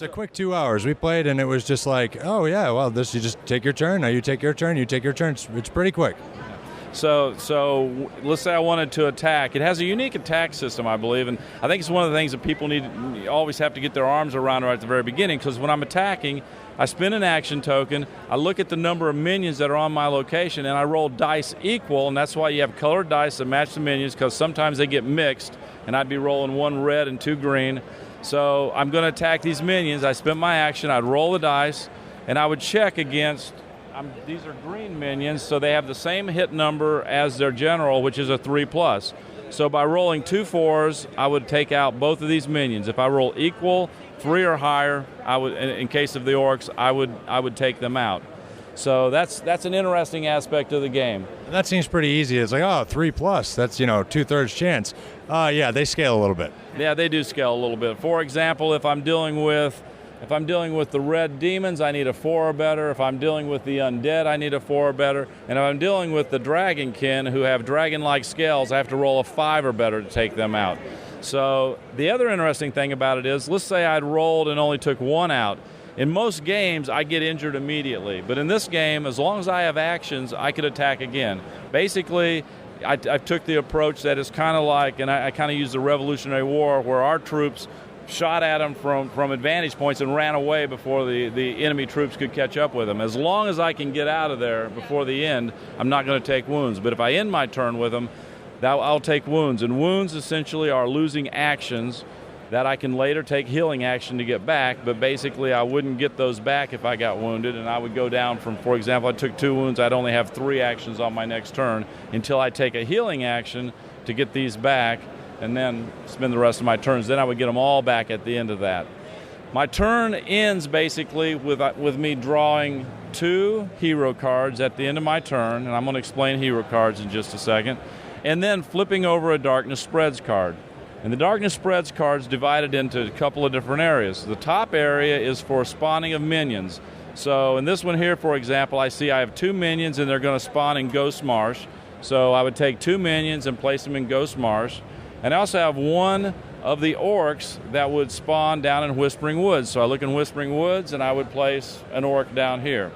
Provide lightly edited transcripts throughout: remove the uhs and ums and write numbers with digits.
It's a quick 2 hours. We played, and it was just like, oh, yeah, well, this you just take your turn. Now you take your turn. You take your turn. It's pretty quick. So let's say I wanted to attack. It has a unique attack system, I believe, and I think it's one of the things that people always have to get their arms around right at the very beginning, because when I'm attacking, I spend an action token, I look at the number of minions that are on my location, and I roll dice equal, and that's why you have colored dice that match the minions, because sometimes they get mixed, and I'd be rolling 1 red and 2 green. So I'm going to attack these minions. I spent my action, I'd roll the dice, and I would check against, these are green minions, so they have the same hit number as their general, which is a 3+. So by rolling 2 4s, I would take out both of these minions. If I roll equal, 3 or higher, I would, in case of the orcs, I would take them out. So that's an interesting aspect of the game. That seems pretty easy. It's like, 3+, that's, 2/3 chance. Yeah, they scale a little bit. Yeah, they do scale a little bit. For example, if I'm dealing with the red demons, I need a 4 or better. If I'm dealing with the undead, I need a 4 or better. And if I'm dealing with the dragonkin, who have dragon-like scales, I have to roll a 5 or better to take them out. So the other interesting thing about it is, let's say I'd rolled and only took 1 out. In most games, I get injured immediately. But in this game, as long as I have actions, I could attack again. Basically, I took the approach that is kind of like, and I kind of used the Revolutionary War, where our troops shot at them from advantage points and ran away before the enemy troops could catch up with them. As long as I can get out of there before the end, I'm not going to take wounds. But if I end my turn with them, I'll take wounds. And wounds essentially are losing actions that I can later take healing action to get back, but basically I wouldn't get those back if I got wounded, and I would go down from, for example, I took 2 wounds, I'd only have 3 actions on my next turn until I take a healing action to get these back, and then spend the rest of my turns. Then I would get them all back at the end of that. My turn ends basically with me drawing 2 hero cards at the end of my turn, and I'm going to explain hero cards in just a second, and then flipping over a Darkness Spreads card. And the Darkness Spreads card's divided into a couple of different areas. The top area is for spawning of minions. So in this one here, for example, I see I have 2 minions and they're going to spawn in Ghost Marsh. So I would take 2 minions and place them in Ghost Marsh. And I also have 1 of the orcs that would spawn down in Whispering Woods. So I look in Whispering Woods and I would place an orc down here.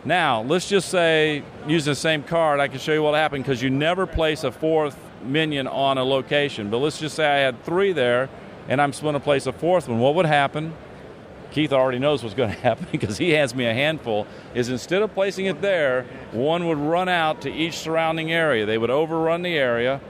Now, let's just say, using the same card, I can show you what happened, because you never place a 4th minion on a location. But let's just say I had 3 there, and I'm going to place a 4th one. What would happen? Keith already knows what's going to happen, because he hands me a handful, is instead of placing it there, 1 would run out to each surrounding area. They would overrun the area,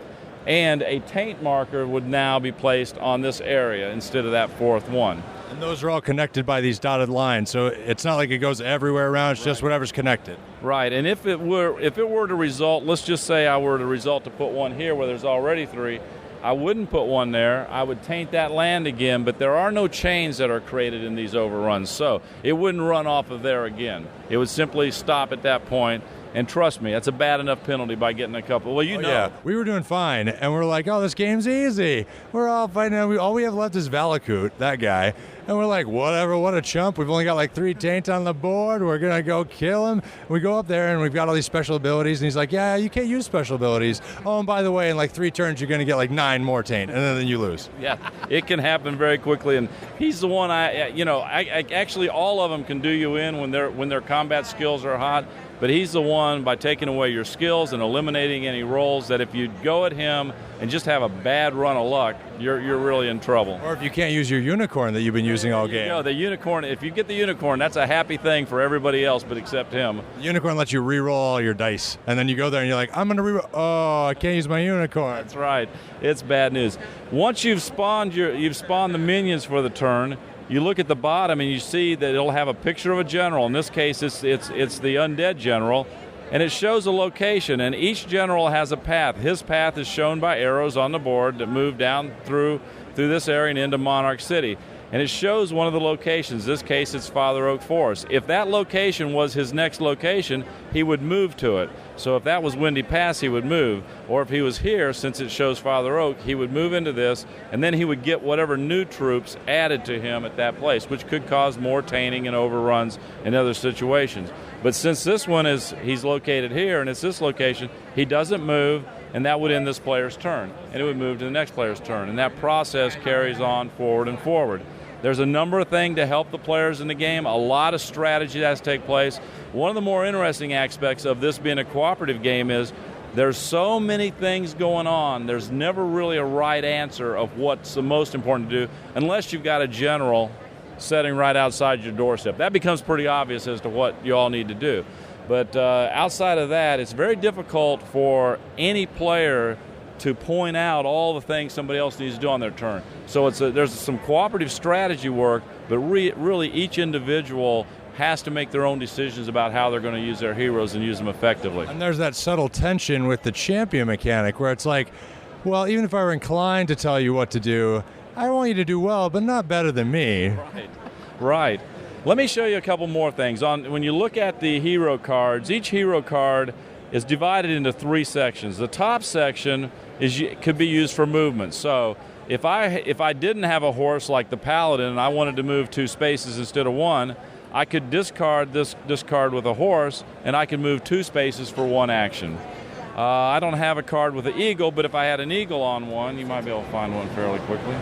and a taint marker would now be placed on this area instead of that 4th one. And those are all connected by these dotted lines, so it's not like it goes everywhere around, it's just whatever's connected. Right, and if it were to result, let's just say I were to result to put 1 here where there's already 3, I wouldn't put 1 there. I would taint that land again, but there are no chains that are created in these overruns, so it wouldn't run off of there again. It would simply stop at that point. And trust me, that's a bad enough penalty by getting a couple. Well, you know. Yeah, we were doing fine, and we're like, this game's easy. We're all fighting. All we have left is Valakut, that guy. And we're like, whatever, what a chump. We've only got like 3 taints on the board. We're going to go kill him. We go up there, and we've got all these special abilities. And he's like, yeah, you can't use special abilities. Oh, and by the way, in like 3 turns, you're going to get like 9 more taint, and then you lose. Yeah, it can happen very quickly. And he's the one I actually, all of them can do you in when their combat skills are hot. But he's the one, by taking away your skills and eliminating any rolls, that if you go at him and just have a bad run of luck, you're really in trouble. Or if you can't use your unicorn that you've been using all game. The unicorn, if you get the unicorn, that's a happy thing for everybody else but except him. The unicorn lets you re-roll all your dice. And then you go there and you're like, I'm going to re-roll. Oh, I can't use my unicorn. That's right. It's bad news. Once you've spawned the minions for the turn, you look at the bottom and you see that it'll have a picture of a general. In this case, it's the undead general, and it shows a location, and each general has a path. His path is shown by arrows on the board that move down through this area and into Monarch City. And it shows one of the locations. In this case, it's Father Oak Forest. If that location was his next location, he would move to it. So if that was Windy Pass, he would move. Or if he was here, since it shows Father Oak, he would move into this, and then he would get whatever new troops added to him at that place, which could cause more tainting and overruns in other situations. But since this one he's located here, and it's this location, he doesn't move, and that would end this player's turn. And it would move to the next player's turn. And that process carries on forward and forward. There's a number of things to help the players in the game. A lot of strategy has to take place. One of the more interesting aspects of this being a cooperative game is there's so many things going on. There's never really a right answer of what's the most important to do unless you've got a general sitting right outside your doorstep. That becomes pretty obvious as to what you all need to do. But outside of that, it's very difficult for any player to point out all the things somebody else needs to do on their turn. So there's some cooperative strategy work, but really each individual has to make their own decisions about how they're going to use their heroes and use them effectively. And there's that subtle tension with the champion mechanic where it's like, well, even if I were inclined to tell you what to do, I want you to do well, but not better than me. Right. Let me show you a couple more things. When you look at the hero cards, each hero card is divided into 3 sections. The top section could be used for movement. So if I didn't have a horse like the Paladin and I wanted to move 2 spaces instead of 1, I could discard this card with a horse, and I could move 2 spaces for 1 action. I don't have a card with an eagle, but if I had an eagle on one, you might be able to find one fairly quickly.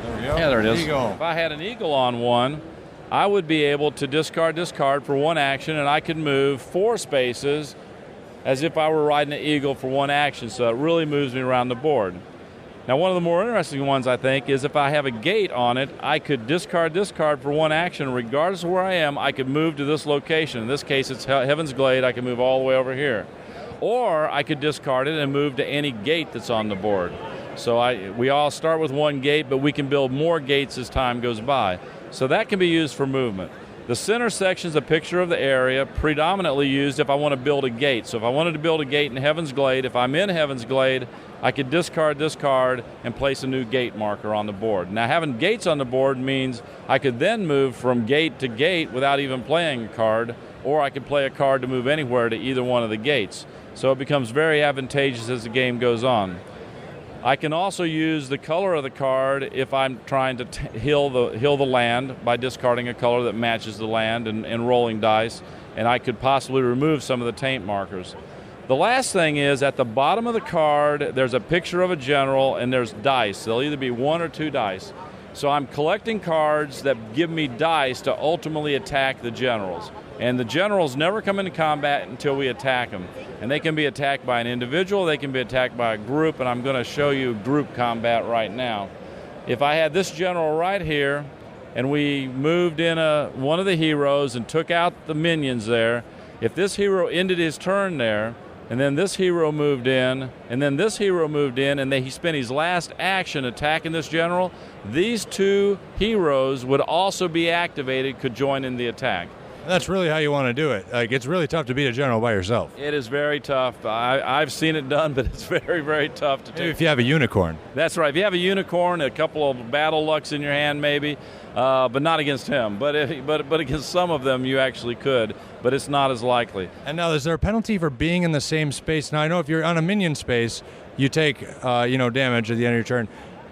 There we go. Yeah, there it is. Eagle. If I had an eagle on one, I would be able to discard this card for 1 action, and I could move 4 spaces as if I were riding an eagle for 1 action, so it really moves me around the board. Now, one of the more interesting ones, I think, is if I have a gate on it, I could discard this card for 1 action. Regardless of where I am, I could move to this location. In this case, it's Heaven's Glade. I can move all the way over here. Or I could discard it and move to any gate that's on the board. So we all start with 1 gate, but we can build more gates as time goes by. So that can be used for movement. The center section is a picture of the area, predominantly used if I want to build a gate. So if I wanted to build a gate in Heaven's Glade, if I'm in Heaven's Glade, I could discard this card and place a new gate marker on the board. Now, having gates on the board means I could then move from gate to gate without even playing a card, or I could play a card to move anywhere to either one of the gates. So it becomes very advantageous as the game goes on. I can also use the color of the card if I'm trying to heal the land by discarding a color that matches the land and rolling dice, and I could possibly remove some of the taint markers. The last thing is at the bottom of the card, there's a picture of a general and there's dice. There'll either be 1 or 2 dice. So I'm collecting cards that give me dice to ultimately attack the generals. And the generals never come into combat until we attack them. And they can be attacked by an individual, they can be attacked by a group, and I'm going to show you group combat right now. If I had this general right here, and we moved in one of the heroes and took out the minions there, if this hero ended his turn there, and then this hero moved in, and then this hero moved in, and then he spent his last action attacking this general, these 2 heroes would also be activated, could join in the attack. That's really how you want to do it. Like, it's really tough to beat a general by yourself. It is very tough. I've seen it done, but it's very, very tough to do. Maybe if you have a unicorn. That's right. If you have a unicorn, a couple of battle lucks in your hand maybe, but not against him. But against some of them you actually could, but it's not as likely. And now, is there a penalty for being in the same space? Now, I know if you're on a minion space, you take damage at the end of your turn.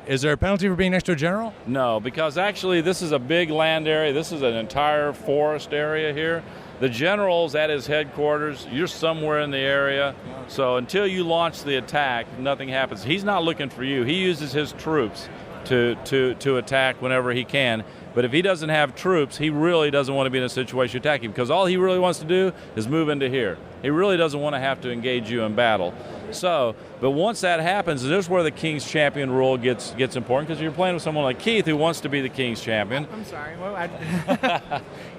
Is there a penalty for being next to a general? No, because actually this is a big land area. This is an entire forest area here. The general's at his headquarters. You're somewhere in the area. So until you launch the attack, nothing happens. He's not looking for you. He uses his troops to attack whenever he can. But if he doesn't have troops, he really doesn't want to be in a situation to attack him, because all he really wants to do is move into here. He really doesn't want to have to engage you in battle. So, but once that happens, this is where the King's Champion rule gets important, because you're playing with someone like Keith who wants to be the King's Champion. I'm sorry.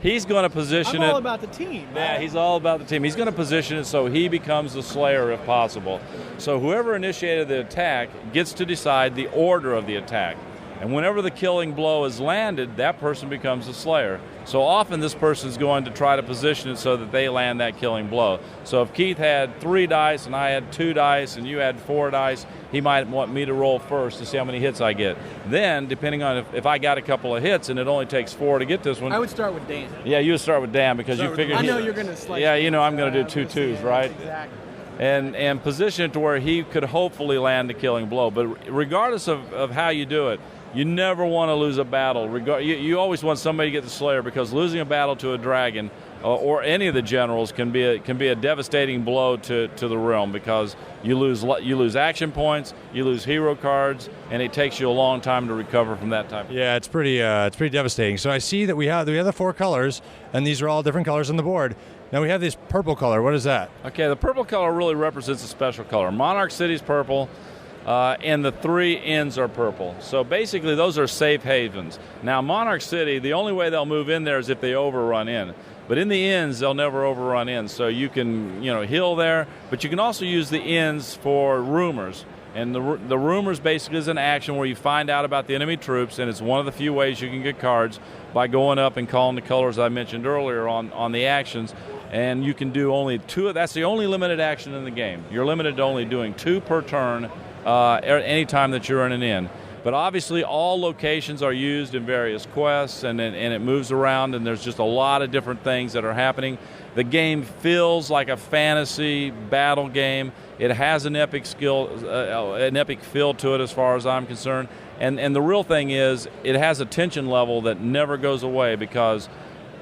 He's going to position it. I'm all about the team. Yeah, he's all about the team. He's going to position it so he becomes the slayer if possible. So whoever initiated the attack gets to decide the order of the attack. And whenever the killing blow is landed, that person becomes the slayer. So often this person's going to try to position it so that they land that killing blow. So if Keith had 3 dice and I had 2 dice and you had 4 dice, he might want me to roll first to see how many hits I get. Then, depending on if I got a couple of hits and it only takes 4 to get this one. I would start with Dan. Yeah, you would start with Dan because you figure. I know you're going to slice. Yeah, you know I'm going to do 2 twos, right? Exactly. And position it to where he could hopefully land the killing blow. But regardless of how you do it, you never want to lose a battle. You always want somebody to get the Slayer, because losing a battle to a dragon or any of the generals can be a devastating blow to the realm, because you lose action points, you lose hero cards, and it takes you a long time to recover from that type. Yeah, it's pretty devastating. So I see that we have the 4 colors, and these are all different colors on the board. Now we have this purple color. What is that? Okay, the purple color really represents a special color. Monarch City's purple, and the 3 inns are purple. So basically, those are safe havens. Now, Monarch City, the only way they'll move in there is if they overrun in. But in the inns, they'll never overrun in. So you can, heal there, but you can also use the inns for rumors. And the rumors basically is an action where you find out about the enemy troops, and it's one of the few ways you can get cards by going up and calling the colors I mentioned earlier on the actions. And you can do only 2. That's the only limited action in the game. You're limited to only doing 2 per turn any time that you're in an inn. But obviously, all locations are used in various quests, and it moves around, and there's just a lot of different things that are happening. The game feels like a fantasy battle game. It has an epic feel to it, as far as I'm concerned. And the real thing is, it has a tension level that never goes away, because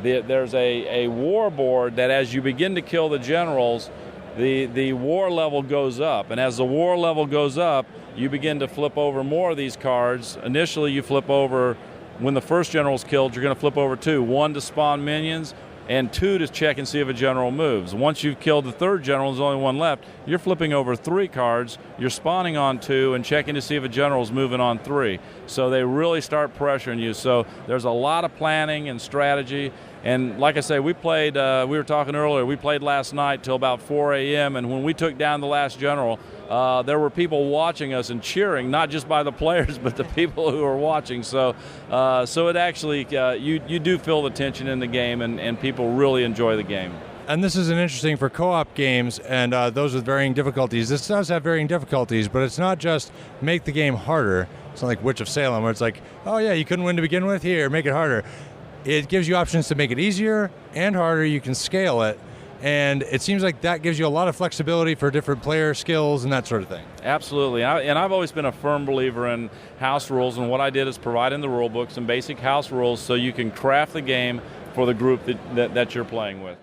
there's a war board that, as you begin to kill the generals, the war level goes up. And as the war level goes up, you begin to flip over more of these cards. Initially, you flip over, when the first general's killed, you're going to flip over 2. 1 to spawn minions, and 2 to check and see if a general moves. Once you've killed the 3rd general, there's only 1 left, you're flipping over 3 cards, you're spawning on 2 and checking to see if a general's moving on 3. So they really start pressuring you. So there's a lot of planning and strategy. And like I say, we were talking earlier, we played last night till about 4 a.m., and when we took down the last general, there were people watching us and cheering, not just by the players, but the people who were watching. So it actually, you do feel the tension in the game, and people really enjoy the game. And this is an interesting for co-op games and those with varying difficulties. This does have varying difficulties, but it's not just make the game harder. It's not like Witch of Salem, where it's like, oh yeah, you couldn't win to begin with, here, make it harder. It gives you options to make it easier and harder. You can scale it. And it seems like that gives you a lot of flexibility for different player skills and that sort of thing. Absolutely. And I've always been a firm believer in house rules, and what I did is provide in the rule book some basic house rules so you can craft the game for the group that you're playing with.